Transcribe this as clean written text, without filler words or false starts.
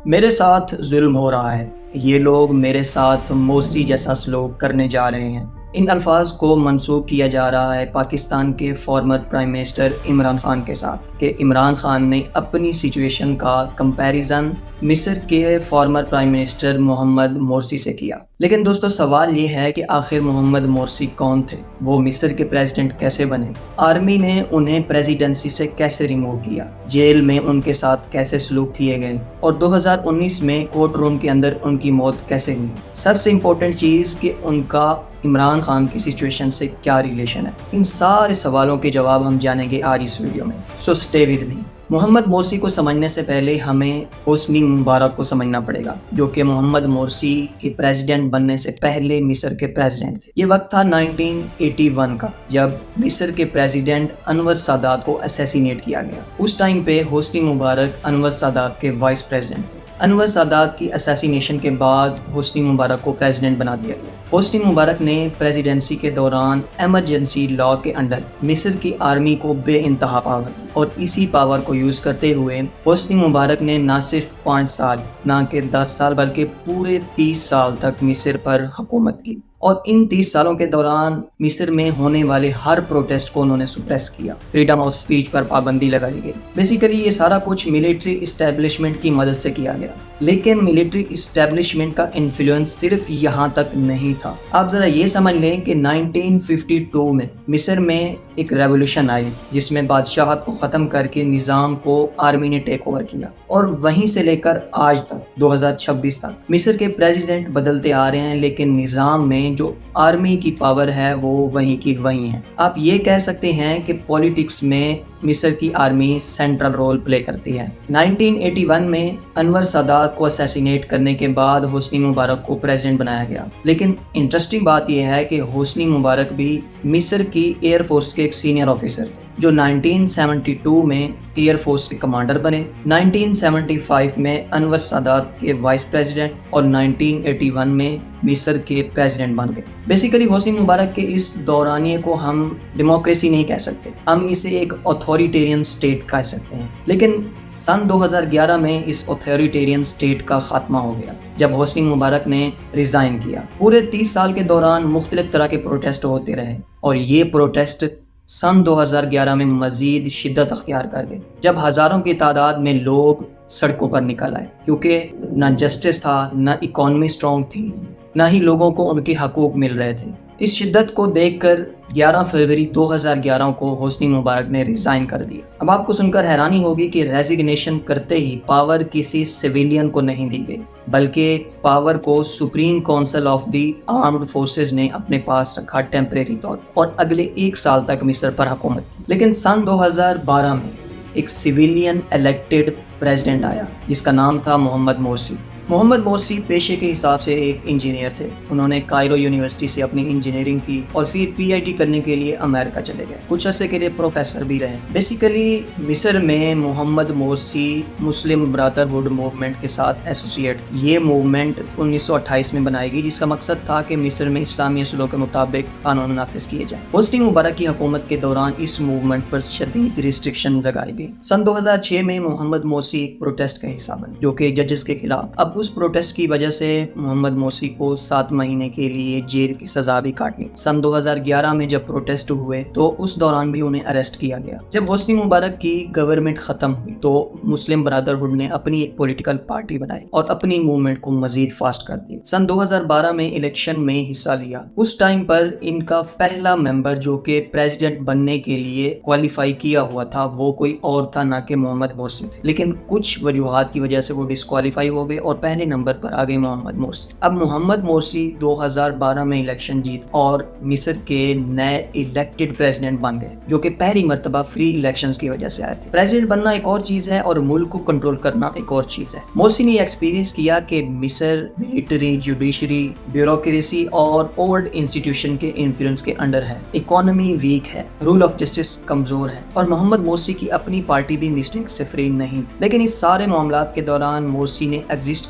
میرے ساتھ ظلم ہو رہا ہے، یہ لوگ میرے ساتھ موسی جیسا سلوک کرنے جا رہے ہیں۔ ان الفاظ کو منسوب کیا جا رہا ہے پاکستان کے former prime minister Imran Khan کے ساتھ کہ عمران خان نے اپنی سچویشن کا کمپیریزن مصر کے فارمر پرائم منسٹر محمد مورسی سے کیا۔ لیکن دوستو، سوال یہ ہے کہ آخر محمد مورسی کون تھے؟ وہ مصر کے پریزیڈنٹ کیسے بنے؟ آرمی نے انہیں پریزیڈنسی سے کیسے ریموو کیا؟ جیل میں ان کے ساتھ کیسے سلوک کیے گئے؟ اور 2019 میں کورٹ روم کے اندر ان کی موت کیسے ہوئی؟ سب سے امپورٹنٹ چیز کہ ان کا عمران خان کی سچویشن سے کیا ریلیشن ہے؟ ان سارے سوالوں کے جواب ہم جانیں گے آج اس ویڈیو میں، so stay with me. Muhammad Morsi کو سمجھنے سے پہلے ہمیں حسنی مبارک کو سمجھنا پڑے گا، جو کہ محمد مورسی کے پریزیڈنٹ بننے سے پہلے مصر کے پریزیڈنٹ تھے۔ یہ وقت تھا 1981 کا، جب مصر کے پریزیڈنٹ انور سادات کو اسیسینیٹ کیا گیا۔ اس ٹائم پہ حسنی مبارک انور سادات کے وائس پریزیڈنٹ تھے۔ انور سادات کی اسیسینیشن کے بعد حسنی مبارک کو پریزیڈنٹ بنا دیا گیا۔ حسنی مبارک نے پریزیڈنسی کے دوران ایمرجنسی لا کے انڈر مصر کی آرمی کو بے انتہا پاور دی، اور اسی پاور کو یوز کرتے ہوئے حسنی مبارک نے نہ صرف 5 سال، نہ کہ 10 سال، بلکہ پورے 30 سال تک مصر پر حکومت کی۔ اور ان 30 سالوں کے دوران مصر میں ہونے والے ہر پروٹیسٹ کو انہوں نے سپریس کیا، فریڈم آف سپیچ پر پابندی لگائی گئی۔ بیسیکلی یہ سارا کچھ ملٹری اسٹیبلشمنٹ کی مدد سے کیا گیا، لیکن ملٹری اسٹیبلشمنٹ کا انفلوئنس صرف یہاں تک نہیں تھا۔ آپ ذرا یہ سمجھ لیں کہ 1952 میں مصر میں ایک ریولوشن آئی، جس میں بادشاہت کو ختم کر کے نظام کو آرمی نے ٹیک اوور کیا، اور وہیں سے لے کر آج تک 2026 تک مصر کے پریزیڈنٹ بدلتے آ رہے ہیں، لیکن نظام میں جو آرمی کی پاور ہے وہ وہیں کی وہیں ہے۔ آپ یہ کہہ سکتے ہیں کہ پولیٹکس میں مصر کی آرمی سینٹرل رول پلے کرتی ہے۔ 1981 میں انور سادات کو اسیسینیٹ کرنے کے بعد حسنی مبارک کو پریزیڈنٹ بنایا گیا، لیکن انٹرسٹنگ بات یہ ہے کہ حسنی مبارک بھی مصر کی ایئر فورس کے ایک سینئر آفیسر تھے، جو 1972 میں ایئر فورس کے کمانڈر بنے، 1975 میں انور سادات کے وائس پریزیڈنٹ، اور 1981 میں مصر کے پریزیڈنٹ بن گئے۔ بیسیکلی حسنی مبارک کے اس دورانیے کو ہم ڈیموکریسی نہیں کہہ سکتے، ہم اسے ایک اتھارٹیرین اسٹیٹ کہہ سکتے ہیں۔ لیکن سن 2011 میں اس اتھارٹیرین اسٹیٹ کا خاتمہ ہو گیا، جب حسنی مبارک نے ریزائن کیا۔ پورے 30 سال کے دوران مختلف طرح کے پروٹیسٹ ہوتے رہے، اور یہ پروٹیسٹ سن 2011 میں مزید شدت اختیار کر گئے، جب ہزاروں کی تعداد میں لوگ سڑکوں پر نکل آئے، کیونکہ نہ جسٹس تھا، نہ اکانومی اسٹرانگ تھی، نہ ہی لوگوں کو ان کے حقوق مل رہے تھے۔ اس شدت کو دیکھ کر 11 فروری 2011 کو حسنی مبارک نے ریزائن کر دیا۔ اب آپ کو سن کر حیرانی ہوگی کہ ریزگنیشن کرتے ہی پاور کسی سویلین کو نہیں دی گئی، بلکہ پاور کو supreme council of the armed forces نے اپنے پاس رکھا ٹیمپریری طور پر، اور اگلے 1 سال تک مصر پر حکومت کی۔ لیکن سن 2012 میں ایک سویلین الیکٹڈ پریزیڈنٹ آیا، جس کا نام تھا محمد مورسی۔ محمد مورسی پیشے کے حساب سے ایک انجینئر تھے۔ انہوں نے کائرو یونیورسٹی سے اپنی انجینئرنگ کی، اور پھر PhD کرنے کے لیے امریکہ چلے گئے، کچھ عرصے کے لیے پروفیسر بھی رہے۔ بیسیکلی مصر میں محمد مورسی مسلم برادرہڈ موومنٹ کے ساتھ ایسوسیٹ۔ یہ موومنٹ 1928 میں بنائی گئی، جس کا مقصد تھا کہ مصر میں اسلامی اصولوں کے مطابق قانون نافذ کیے جائیں۔ حسنی مبارک کی حکومت کے دوران اس موومنٹ پر شدید ریسٹرکشن لگائی گئی۔ سن 2006 میں محمد مورسی ایک پروٹیسٹ کا حصہ بنے، جو کہ ججز کے خلاف۔ اب اس پروٹیسٹ کی وجہ سے محمد مورسی کو 7 مہینے کے لیے جیل کی سزا بھی کاٹنی۔ سن 2011 میں جب پروٹیسٹ ہوئے تو اس دوران بھی انہیں اریسٹ کیا گیا۔ جب حسنی مبارک کی گورنمنٹ ختم ہوئی تو مسلم برادرہڈ نے اپنی ایک پولیٹیکل پارٹی بنائی اور اپنی موومنٹ کو مزید فاسٹ کر دی۔ سن 2012 میں الیکشن میں حصہ لیا۔ اس ٹائم پر ان کا پہلا ممبر جو کہ پریزیڈنٹ بننے کے لیے کوالیفائی کیا ہوا تھا، وہ کوئی اور تھا نہ کہ محمد مورسی تھے، لیکن کچھ وجوہات کی وجہ سے وہ ڈسکوالیفائی ہو گئے اور پہلے نمبر پر آ گئے محمد مورسی۔ اب محمد مورسی 2012 میں الیکشن جیت اور مصر کے نئے الیکٹڈ پریزیڈنٹ بن گئے، جو کہ پہلی مرتبہ فری الیکشنز کی وجہ سے آئے تھے۔ پریزیڈنٹ بننا ایک اور چیز ہے اور ملک کو کنٹرول کرنا ایک اور چیز ہے۔ مورسی نے ایکسپیرینس کیا کہ مصر ملٹری، جوڈیشری، بیوروکریسی اور اولڈ انسٹیٹیوشن کے انفلوئنس کے انڈر ہے، اکانومی ویک ہے، رول آف جسٹس کمزور ہے، اور محمد مورسی کی اپنی پارٹی بھی مسٹیک سے فری نہیں تھی۔ لیکن اس سارے معاملات کے دوران مورسی نے ایگزسٹ